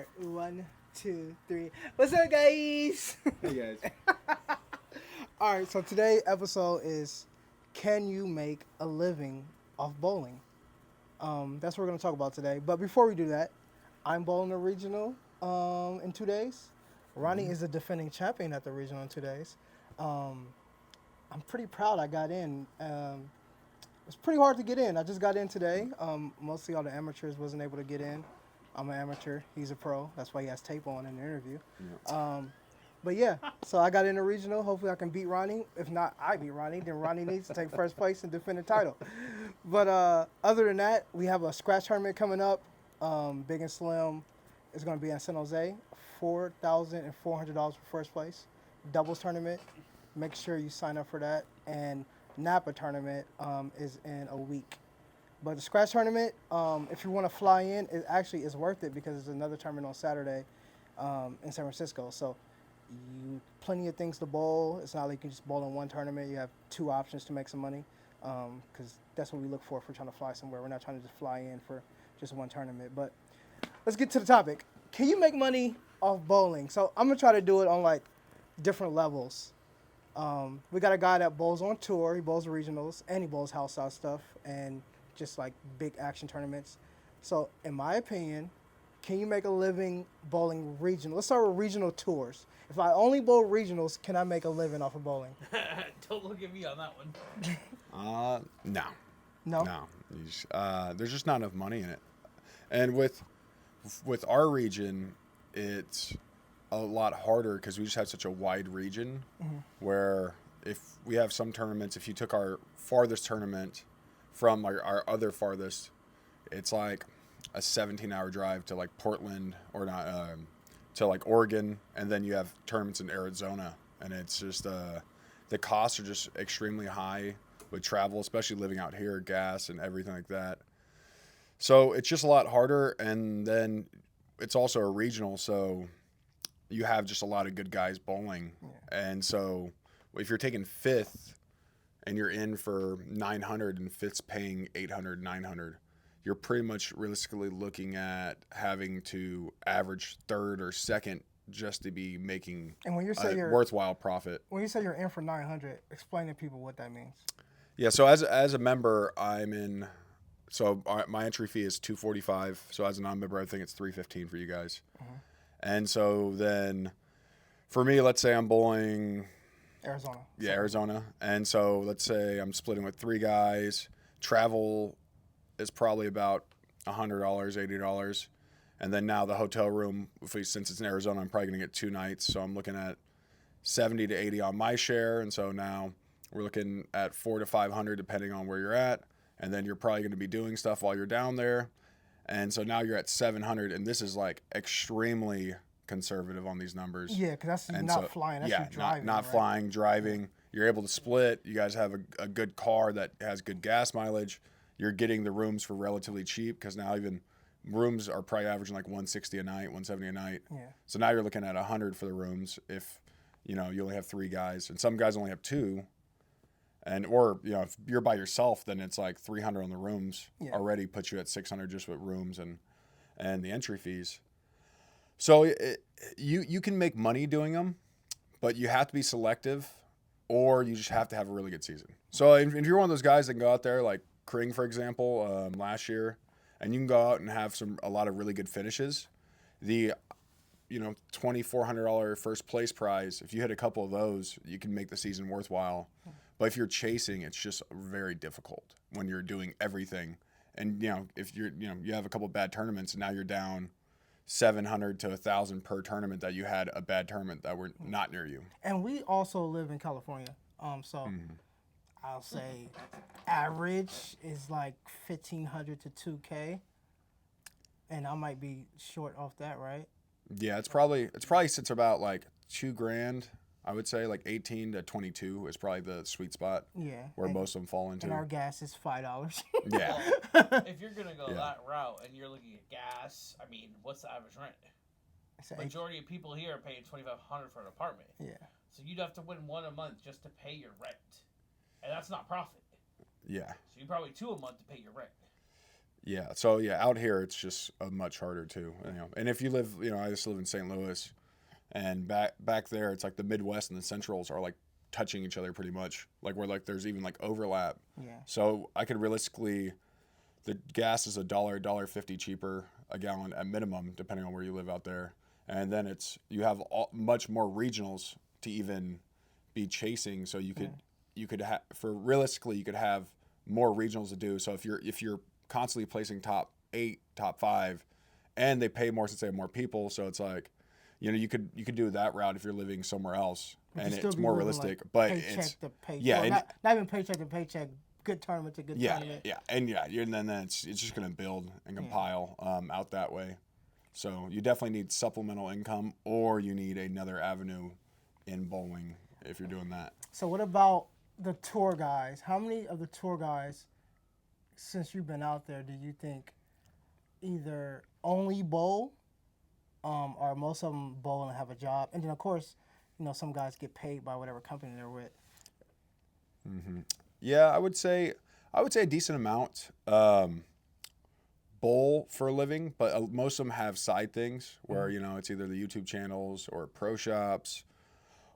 Alright, 1, 2, 3. What's up, guys? Hey guys. Alright, so today's episode is, can you make a living off bowling? That's what we're going to talk about today. But before we do that, I'm bowling the regional in 2 days. Ronnie is the defending champion at the regional in 2 days. I'm pretty proud I got in. It's pretty hard to get in. I just got in today. Mostly all the amateurs wasn't able to get in. I'm an amateur. He's a pro. That's why he has tape on in the interview. Yeah. But yeah, so I got in the regional. Hopefully I can beat Ronnie. If not, I beat Ronnie. Then Ronnie needs to take first place and defend the title. But other than that, we have a scratch tournament coming up. Big and Slim is going to be in San Jose. $4,400 for first place. Doubles tournament. Make sure you sign up for that. And Napa tournament is in a week. But the scratch tournament, if you want to fly in, it actually is worth it because there's another tournament on Saturday in San Francisco. So plenty of things to bowl. It's not like you can just bowl in one tournament. You have two options to make some money because that's what we look for if we're trying to fly somewhere. We're not trying to just fly in for just one tournament. But let's get to the topic. Can you make money off bowling? So I'm going to try to do it on like different levels. We got a guy that bowls on tour. He bowls regionals and he bowls house size stuff and just like big action tournaments. So in my opinion, can you make a living bowling regional? Let's start with regional tours. If I only bowl regionals, can I make a living off of bowling? Don't look at me on that one. No. No? No. There's just not enough money in it. And with our region, it's a lot harder because we just have such a wide region where if we have some tournaments, if you took our farthest tournament from our other farthest, it's like a 17-hour drive to like Portland or not to like Oregon, and then you have tournaments in Arizona, and it's just the costs are just extremely high with travel, especially living out here, gas and everything like that. So it's just a lot harder, and then it's also a regional, so you have just a lot of good guys bowling. Yeah. And so if you're taking fifth and you're in for 900 and fifth's paying 800, 900, you're pretty much realistically looking at having to average third or second just to be making And when you say a worthwhile profit. When you say you're in for 900, explain to people what that means. Yeah, so as a member, I'm in. So my entry fee is $245. So as a non-member, I think it's $315 for you guys. And so then, for me, let's say I'm bowling Arizona. Yeah, Arizona. And so let's say I'm splitting with three guys. Travel is probably about $100, $80. And then now the hotel room, since it's in Arizona, I'm probably going to get 2 nights. So I'm looking at 70 to 80 on my share. And so now we're looking at $400 to $500 depending on where you're at. And then you're probably going to be doing stuff while you're down there. And so now you're at 700, and this is like extremely conservative on these numbers. Yeah, because that's not flying, that's you driving. Not flying, driving. You're able to split. You guys have a good car that has good gas mileage. You're getting the rooms for relatively cheap because now even rooms are probably averaging like $160 a night, $170 a night. Yeah. So now you're looking at $100 for the rooms if you only have 3 guys, and some guys only have 2. Or if you're by yourself, then it's like $300 on the rooms. Already puts you at $600 just with rooms and the entry fees. So you can make money doing them, but you have to be selective, or you just have to have a really good season. So if you're one of those guys that can go out there, like Kring, for example, last year, and you can go out and have a lot of really good finishes, the $2,400 first place prize, if you hit a couple of those, you can make the season worthwhile. But if you're chasing, it's just very difficult when you're doing everything. And, if you have a couple of bad tournaments and now you're down 700 to 1,000 per tournament that you had a bad tournament that were not near you. And we also live in California. So I'll say average is like 1,500 to 2K. And I might be short off that, right? Yeah, it's probably sits about like $2,000. I would say like 18 to 22 is probably the sweet spot. Yeah. Where most of them fall into. And our gas is $5. Yeah. If you're going to go that route and you're looking at gas, I mean, what's the average rent? Majority of people here are paying $2,500 for an apartment. Yeah. So you'd have to win one a month just to pay your rent. And that's not profit. Yeah. So you probably 2 a month to pay your rent. Yeah. So yeah, out here it's just much harder too. And if you live, I used to live in St. Louis, and back there it's like the Midwest and the Centrals are like touching each other pretty much, like where like there's even like overlap. Yeah. So I could realistically, the gas is $1.50 cheaper a gallon at minimum, depending on where you live out there, and then you have much more regionals to even be chasing. So you could realistically you could have more regionals to do. So if you're constantly placing top 8, top 5, and they pay more since they have more people, so it's like, you could do that route if you're living somewhere else, and it's more realistic. Like but paycheck it's to paycheck. yeah, Well, not even paycheck to paycheck. Good tournament to good tournament. And then it's just gonna build and compile out that way. So you definitely need supplemental income, or you need another avenue in bowling if you're doing that. So what about the tour guys? How many of the tour guys, since you've been out there, do you think either only bowl, or most of them bowl and have a job? And then, of course, some guys get paid by whatever company they're with. Mm-hmm. Yeah, I would say a decent amount bowl for a living, but most of them have side things where, it's either the YouTube channels or pro shops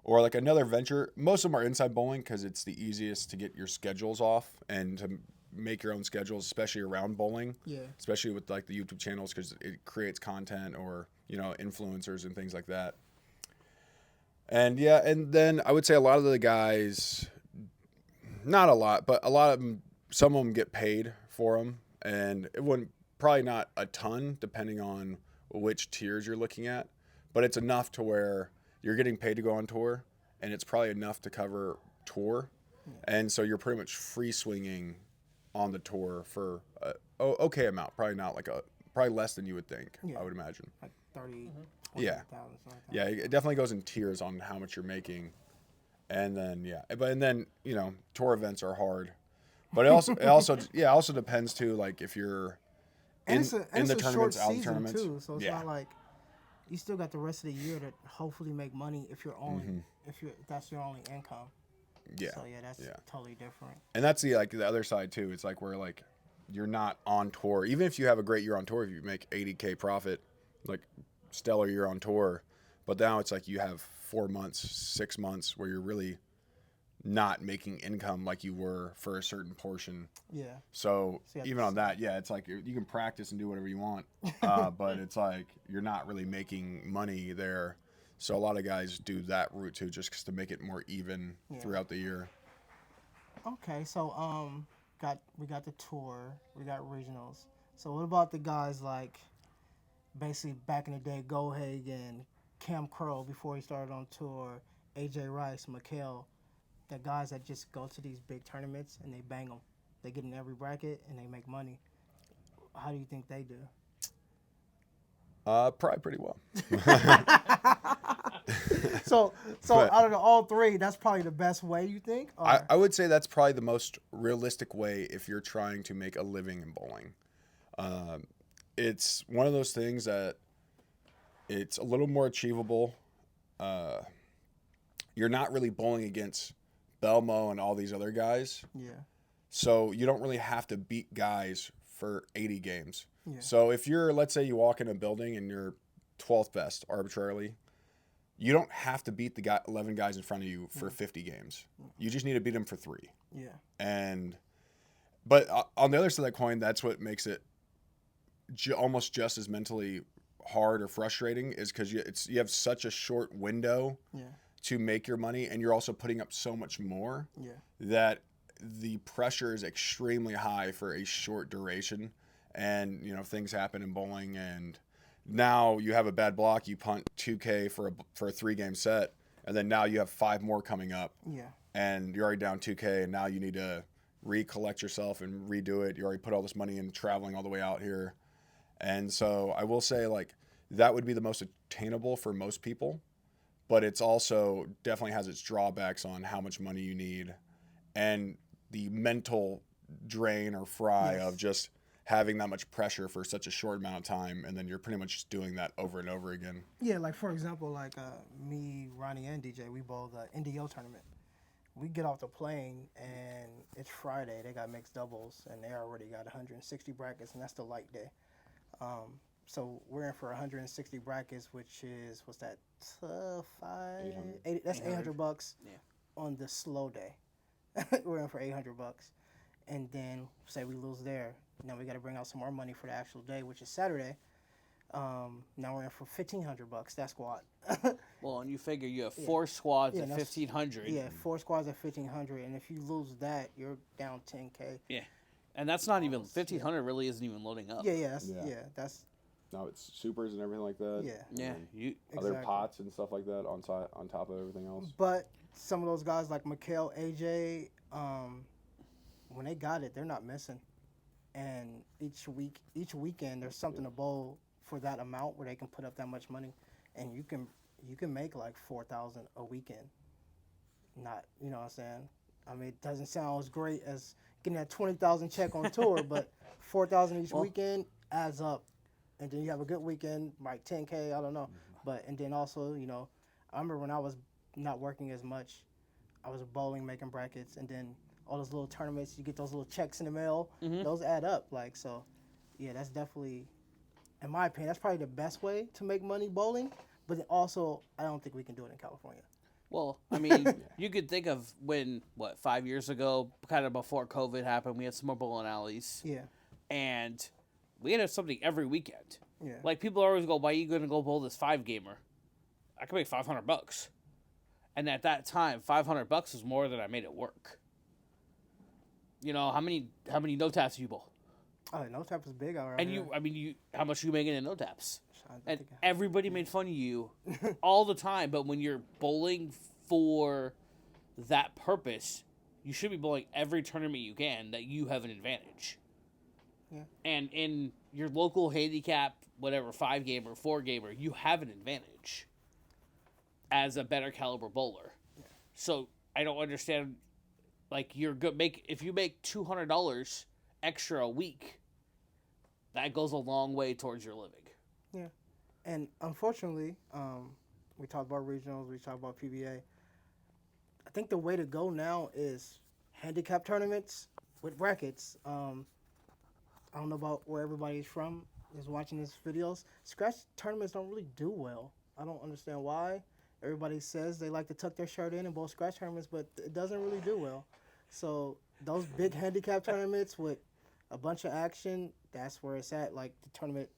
or like another venture. Most of them are inside bowling because it's the easiest to get your schedules off and to make your own schedules, especially around bowling. Yeah. Especially with like the YouTube channels, because it creates content, or influencers and things like that. And yeah, and then I would say a lot of the guys, not a lot, but a lot of them, some of them get paid for them, and it wouldn't, probably not a ton depending on which tiers you're looking at, but it's enough to where you're getting paid to go on tour, and it's probably enough to cover tour. And so you're pretty much free swinging on the tour for a okay amount, probably less than you would think. I would imagine like 30, 40, 000, yeah, it definitely goes in tiers on how much you're making. And then tour events are hard, but it also depends too, like if you're in the tournaments, out of tournaments too, so it's not like you still got the rest of the year to hopefully make money if that's your only income. Yeah. So that's totally different. And that's the other side too. It's like where like you're not on tour, even if you have a great year on tour, if you make $80K profit, like stellar year on tour, but now it's like you have 4 months, 6 months where you're really not making income like you were for a certain portion. Yeah. So even on that, it's like you can practice and do whatever you want, but it's like you're not really making money there. So a lot of guys do that route too, just to make it more even throughout the year. Okay, so we got the tour, we got regionals. So what about the guys like basically back in the day, Gohagen, Cam Crow before he started on tour, AJ Rice, McHale, the guys that just go to these big tournaments and they bang them. They get in every bracket and they make money. How do you think they do? Probably pretty well. So out of all three, that's probably the best way, you think? I would say that's probably the most realistic way if you're trying to make a living in bowling. It's one of those things that it's a little more achievable. You're not really bowling against Belmo and all these other guys. Yeah. So you don't really have to beat guys for 80 games. Yeah. So if let's say you walk in a building and you're 12th best arbitrarily, you don't have to beat the 11 guys in front of you for 50 games. You just need to beat them for 3. Yeah. But on the other side of that coin, that's what makes it almost just as mentally hard or frustrating, is because you have such a short window to make your money, and you're also putting up so much more that the pressure is extremely high for a short duration. And things happen in bowling, and now you have a bad block, you punt 2K for a 3-game set, and then now you have 5 more coming up. Yeah. And you're already down 2K, and now you need to recollect yourself and redo it. You already put all this money in traveling all the way out here. And so I will say, like, that would be the most attainable for most people, but it's also definitely has its drawbacks on how much money you need and the mental drain or fry of just having that much pressure for such a short amount of time, and then you're pretty much just doing that over and over again. Yeah, like for example, like me, Ronnie, and DJ, we bowled the NDO tournament. we get off the plane and it's Friday. They got mixed doubles and they already got 160 brackets, and that's the light day. So we're in for 160 brackets, which is what's that? 80, that's $800 on the slow day. We're in for $800, and then say we lose there. Now we got to bring out some more money for the actual day, which is Saturday. Now we're in for $1,500 that squad. Well, and you figure you have 4 squads at $1,500. Yeah, 4 squads at $1,500, and if you lose that, you're down $10K. Yeah, and that's not even $1,500. Really isn't even loading up. That's. No, it's supers and everything like that. Yeah. Other pots and stuff like that on top of everything else. But some of those guys like Mikhail, AJ, when they got it, they're not missing. And each weekend, there's something to bowl for that amount where they can put up that much money, and you can make like $4,000 a weekend. Not, you know what I'm saying? I mean, it doesn't sound as great as getting that $20,000 check on tour, but $4,000 each weekend adds up. And then you have a good weekend, like 10K, I don't know. But, and then also, you know, I remember when I was not working as much, I was bowling, making brackets, and then all those little tournaments, you get those little checks in the mail, those add up. Like, so, yeah, that's definitely, in my opinion, that's probably the best way to make money bowling. But also, I don't think we can do it in California. Well, I mean, you could think of when, 5 years ago, kind of before COVID happened, we had some more bowling alleys. Yeah. And we had something every weekend. Yeah. Like, people always go, why are you going to go bowl this 5-gamer? I can make $500. And at that time, $500 was more than I made it work. You know, how many no taps do you bowl? Oh, no tap is big already. And how much are you making in no taps? And everybody made fun of you all the time, but when you're bowling for that purpose, you should be bowling every tournament you can that you have an advantage. Yeah. And in your local handicap, whatever, 5-gamer, 4-gamer, you have an advantage as a better caliber bowler. Yeah. So I don't understand, like, if you make $200 extra a week, that goes a long way towards your living. Yeah. And unfortunately, we talked about regionals, we talked about PBA. I think the way to go now is handicap tournaments with brackets. I don't know about where everybody is watching these videos. Scratch tournaments don't really do well. I don't understand why. Everybody says they like to tuck their shirt in and bowl scratch tournaments, but it doesn't really do well. So those big handicap tournaments with a bunch of action, that's where it's at. Like the tournament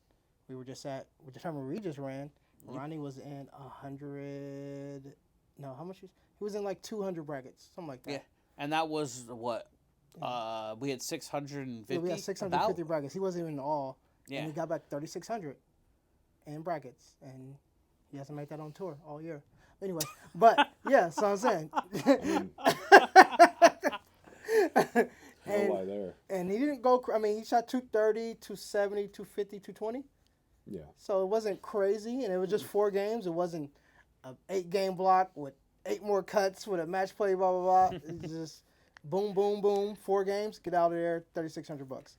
we were just at, with the tournament we just ran, Ronnie was in 100. No, how much? He was in like 200 brackets, something like that. Yeah, and that was what? We had 650. Yeah, we had 650 brackets. He wasn't even in all. Yeah. And he got back 3,600 in brackets, and he hasn't made that on tour all year. Anyway, but yeah, so I'm saying. No lie there. And he didn't go. I mean, he shot 230, 270, 250, 220. Yeah. So it wasn't crazy, and it was just 4 games. It wasn't an 8-game block with 8 more cuts with a match play. Blah blah blah. It's just boom, boom, boom. 4 games. Get out of there. $3,600.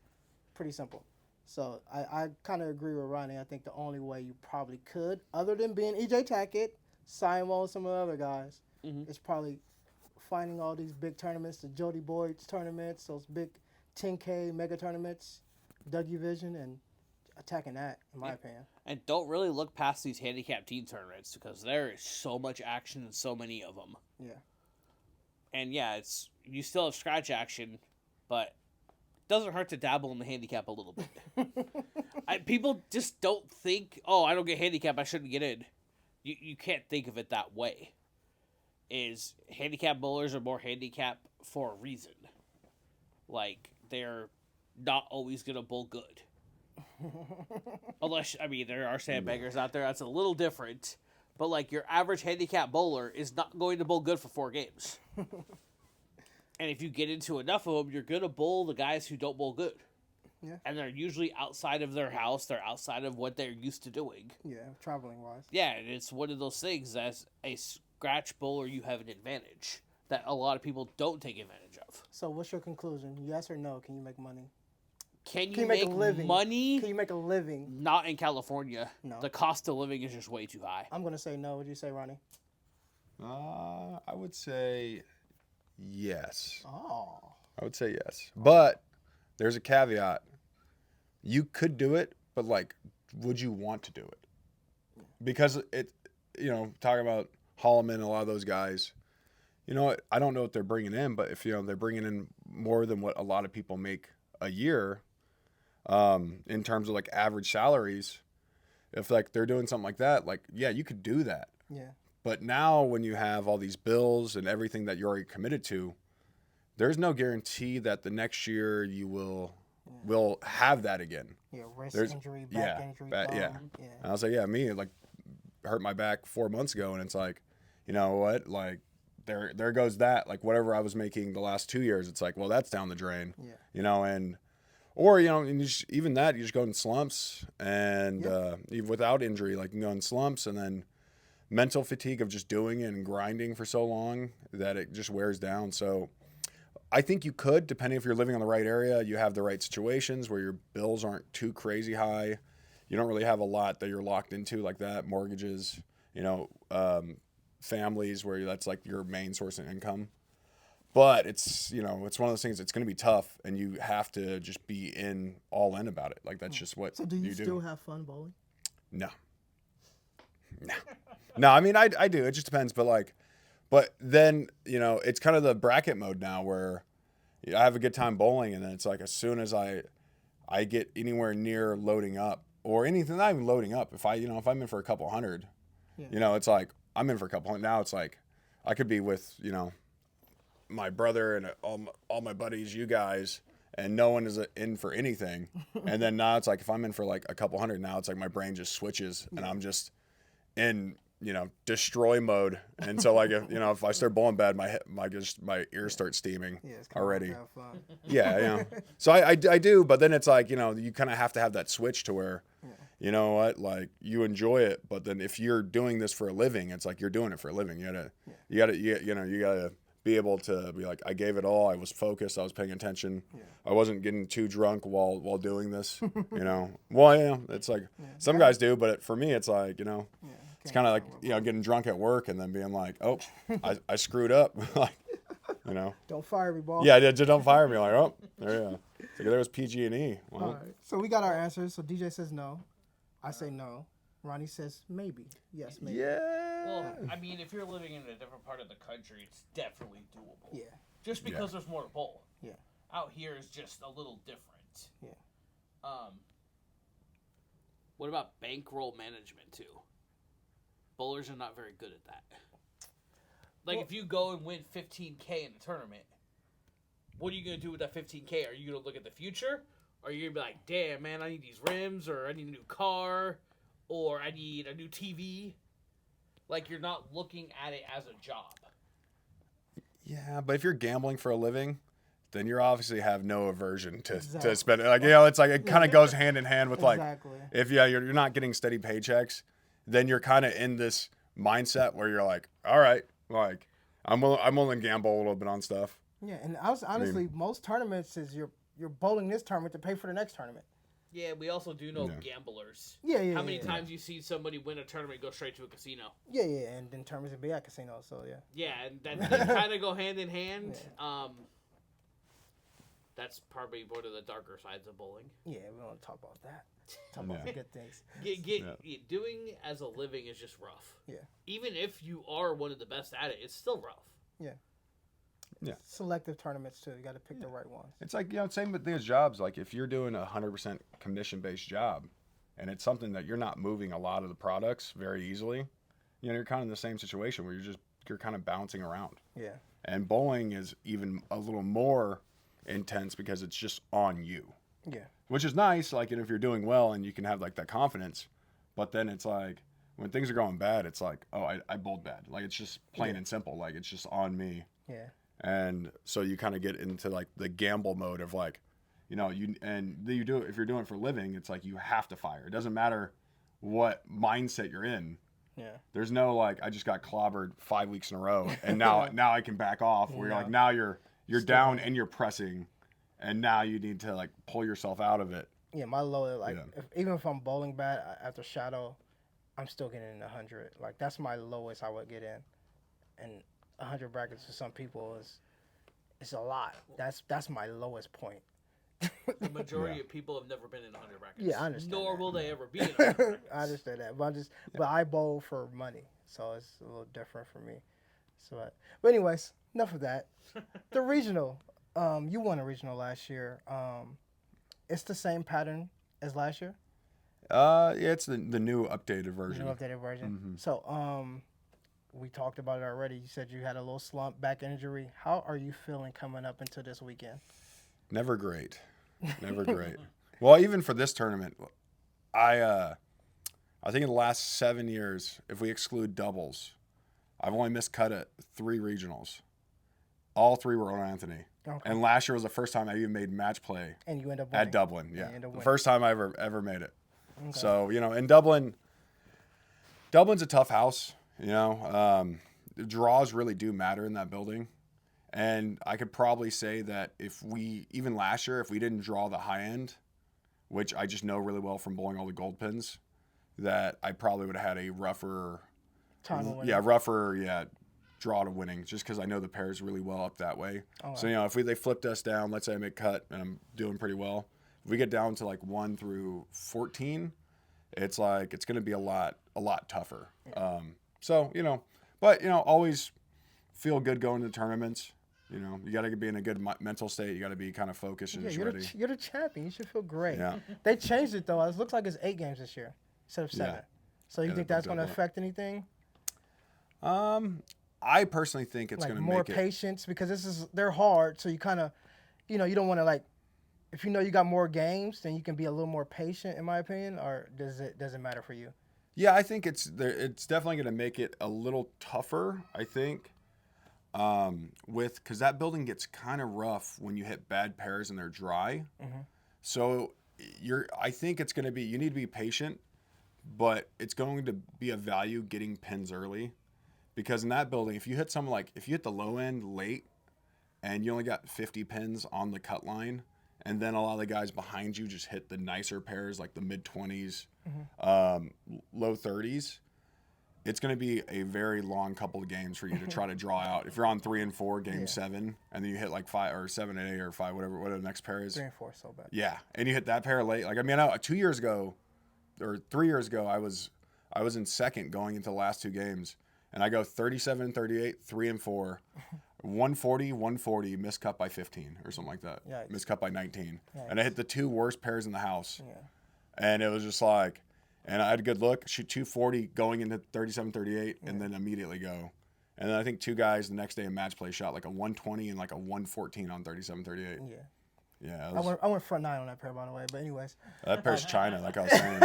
Pretty simple. So I kind of agree with Ronnie. I think the only way you probably could, other than being EJ Tackett, Simon, some of the other guys, is probably finding all these big tournaments, the Jody Boyd's tournaments, those big 10K mega tournaments, Dougie Vision, and attacking that, in my opinion. And don't really look past these handicap team tournaments because there is so much action and so many of them. Yeah. And yeah, you still have scratch action, but it doesn't hurt to dabble in the handicap a little bit. People just don't think, oh, I don't get handicap, I shouldn't get in. You can't think of it that way. Handicap bowlers are more handicap for a reason. Like, they're not always going to bowl good. Unless, there are sandbaggers out there, that's a little different. But, like, your average handicap bowler is not going to bowl good for 4 games. And if you get into enough of them, you're going to bowl the guys who don't bowl good. Yeah. And they're usually outside of their house. They're outside of what they're used to doing. Yeah, traveling-wise. Yeah, and it's one of those things. As a scratch bowler, you have an advantage that a lot of people don't take advantage of. So what's your conclusion? Yes or no? Can you make money? Can you make a living? Money? Can you make a living? Not in California. No. The cost of living is just way too high. I'm going to say no. Would you say, Ronnie? I would say yes. Oh. I would say yes. But there's a caveat. You could do it, but like, would you want to do it? Because talking about Holloman and a lot of those guys, I don't know what they're bringing in, but if, they're bringing in more than what a lot of people make a year, in terms of like average salaries, if like they're doing something like that, like, yeah, you could do that. Yeah. But now when you have all these bills and everything that you're already committed to, there's no guarantee that the next year you will have that again. Yeah, wrist injury, back injury. Yeah. And I was like, me, like, hurt my back 4 months ago, and it's like, you know what, like, there goes that. Like, whatever I was making the last 2 years, it's like, well, that's down the drain. Yeah. And even that, you just go in slumps, and even without injury, like, you can go in slumps, and then mental fatigue of just doing it and grinding for so long that it just wears down. So I think you could, depending if you're living on the right area, you have the right situations where your bills aren't too crazy high. You don't really have a lot that you're locked into like that. Mortgages, families where that's like your main source of income. But it's one of those things that's going to be tough, and you have to just be all in about it. Like, that's just what you do. So do you still have fun bowling? No. I mean, I do. It just depends. But then, it's kind of the bracket mode now where I have a good time bowling, and then it's like as soon as I get anywhere near loading up or anything, not even loading up, if I'm in for a couple hundred, it's like I'm in for a couple hundred. Now it's like I could be with, my brother and all my buddies, you guys, and no one is in for anything. And then now it's like if I'm in for like a couple hundred, now it's like my brain just switches and I'm just in destroy mode. And so like if I start bowling bad, my ears start steaming already. Yeah, So I do, but then it's like you kind of have to have that switch to where you know what, like you enjoy it, but then if you're doing this for a living, it's like you're doing it for a living. You gotta be able to be like, I gave it all. I was focused. I was paying attention. I wasn't getting too drunk while doing this. Well, it's like some guys do, but for me, it's like it's kind of like getting drunk at work and then being like, oh, I screwed up. Like, Don't fire me, boss. Yeah, don't fire me. Like, oh, there was PG&E. Well, all right. So we got our answers. So DJ says no. I say no. Ronnie says maybe. Yes, maybe. Yeah. Well, I mean, if you're living in a different part of the country, it's definitely doable. Yeah. Just because there's more to bowl. Yeah. Out here is just a little different. Yeah. What about bankroll management too? Bowlers are not very good at that. Like, if you go and win $15K in the tournament, what are you gonna do with that $15K? Are you gonna look at the future? Or are you gonna be like, damn, man, I need these rims, or I need a new car, or I need a new TV? Like, you're not looking at it as a job. Yeah, but if you're gambling for a living, then you obviously have no aversion to spend it. Like, it's like it kind of goes hand in hand with like, if you're not getting steady paychecks, then you're kind of in this mindset where you're like, all right, like I'm willing to gamble a little bit on stuff. Yeah, and honestly, most tournaments is you're bowling this tournament to pay for the next tournament. Yeah, we also do know gamblers. Yeah. How many times you see somebody win a tournament and go straight to a casino? Yeah, and then tournaments would be at casinos, so yeah. Yeah, and that kind of go hand in hand. Yeah. That's probably one of the darker sides of bowling. Yeah, we don't want to talk about that. Talk about the good things. Doing as a living is just rough. Yeah. Even if you are one of the best at it, it's still rough. Yeah. Yeah. Selective tournaments too. You got to pick the right ones. It's like same with these jobs. Like if you're doing a 100% commission-based job, and it's something that you're not moving a lot of the products very easily, you're kind of in the same situation where you're kind of bouncing around. Yeah. And bowling is even a little more intense because it's just on you. Yeah. Which is nice, like, and if you're doing well and you can have like that confidence, but then it's like when things are going bad, it's like, oh, I bowled bad. Like it's just plain and simple. Like it's just on me. Yeah. And so you kind of get into like the gamble mode of like, if you're doing it for a living, it's like you have to fire. It doesn't matter what mindset you're in. Yeah. There's no like I just got clobbered 5 weeks in a row and now I can back off. Where you're like now you're down and you're pressing, and now you need to like pull yourself out of it. Yeah, my low even if I'm bowling bad after shadow, I'm still getting in 100. Like that's my lowest I would get in, and 100 brackets for some people is it's a lot. That's my lowest point. The majority of people have never been in 100 brackets. Yeah, I understand. Nor that. will they ever be in 100 brackets. I understand that, but I bowl for money, so it's a little different for me. So, but anyways, enough of that. The regional, you won a regional last year. It's the same pattern as last year. Yeah, it's the new updated version. Mm-hmm. So, we talked about it already. You said you had a little slump, back injury. How are you feeling coming up into this weekend? Never great. Never great. Well, even for this tournament, I think in the last 7 years, if we exclude doubles, I've only missed cut at 3 regionals. All 3 were on Anthony. Okay. And last year was the first time I even made match play. And you end up winning. At Dublin. Yeah, the first time I ever made it. Okay. So in Dublin's a tough house. The draws really do matter in that building. And I could probably say that even last year, if we didn't draw the high end, which I just know really well from bowling all the gold pins, that I probably would have had a rougher draw to winning, just because I know the pairs really well up that way. Oh, so, if they flipped us down, let's say I make cut and I'm doing pretty well, if we get down to like 1 through 14, it's going to be a lot tougher. Yeah. But always feel good going to tournaments. You got to be in a good mental state. You got to be kind of focused and ready. You're the champion. You should feel great. Yeah. They changed it, though. It looks like it's 8 games this year instead of 7. Yeah. So you think that's going to affect anything? I personally think it's going to make it more patience, because they're hard. So you kind of, you don't want to if you got more games, then you can be a little more patient, in my opinion. Or does it matter for you? Yeah, I think it's definitely going to make it a little tougher, I think. Because that building gets kind of rough when you hit bad pairs and they're dry. Mm-hmm. So I think it's going to be, you need to be patient, but it's going to be a value getting pins early, because in that building, if you hit the low end late and you only got 50 pins on the cut line, and then a lot of the guys behind you just hit the nicer pairs, like the mid 20s, low 30s, it's going to be a very long couple of games for you to try to draw out. If you're on 3 and 4, game 7, and then you hit like 5 or 7 and 8 or 5, whatever the next pair is. 3 and 4 so bad. Yeah, and you hit that pair late. 2 years ago, or 3 years ago, I was in second going into the last 2 games, and I go 37 and 38, 3 and 4, 140, 140, missed cut by 15 or something like that. Yeah, missed cut by 19, and I hit the 2 worst pairs in the house. Yeah, and it was just like. And I had a good look, shoot 240 going into 37, 38, and then immediately go. And then I think 2 guys the next day in match play shot like a 120 and like a 114 on 37, 38. Yeah. Yeah. I went front 9 on that pair, by the way, but anyways. That pair's China, like I was saying.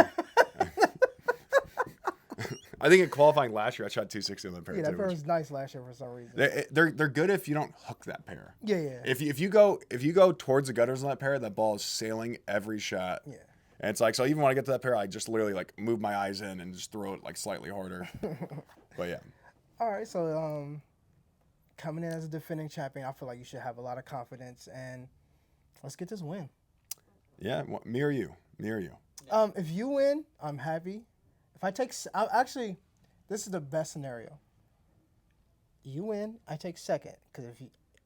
I think in qualifying last year, I shot 260 on that pair, too. Yeah, that pair was nice last year for some reason. They're good if you don't hook that pair. Yeah. If you go towards the gutters on that pair, that ball is sailing every shot. Yeah. And it's so even when I get to that pair, I just literally move my eyes in and just throw it slightly harder. But yeah. All right, so coming in as a defending champion, I feel like you should have a lot of confidence, and let's get this win. Yeah, me or you. If you win, I'm happy. If I take, actually, this is the best scenario. You win, I take second, because if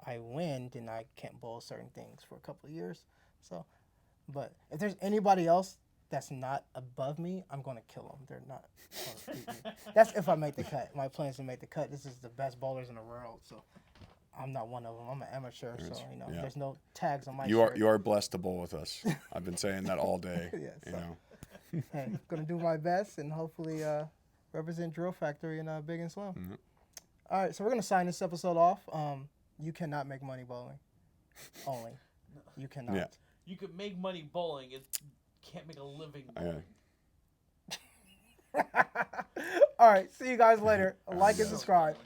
I win, then I can't bowl certain things for a couple of years. So. But if there's anybody else that's not above me, I'm going to kill them. They're not going to beat me. That's if I make the cut. My plan is to make the cut. This is the best bowlers in the world, so I'm not one of them. I'm an amateur, so there's no tags on my shirt. You are blessed to bowl with us. I've been saying that all day. Hey, going to do my best and hopefully represent Drill Factory in Big and Slow. Mm-hmm. All right, so we're going to sign this episode off. You cannot make money bowling. Only. You cannot. Yeah. You could make money bowling. You can't make a living bowling. All right. See you guys later. Like and subscribe.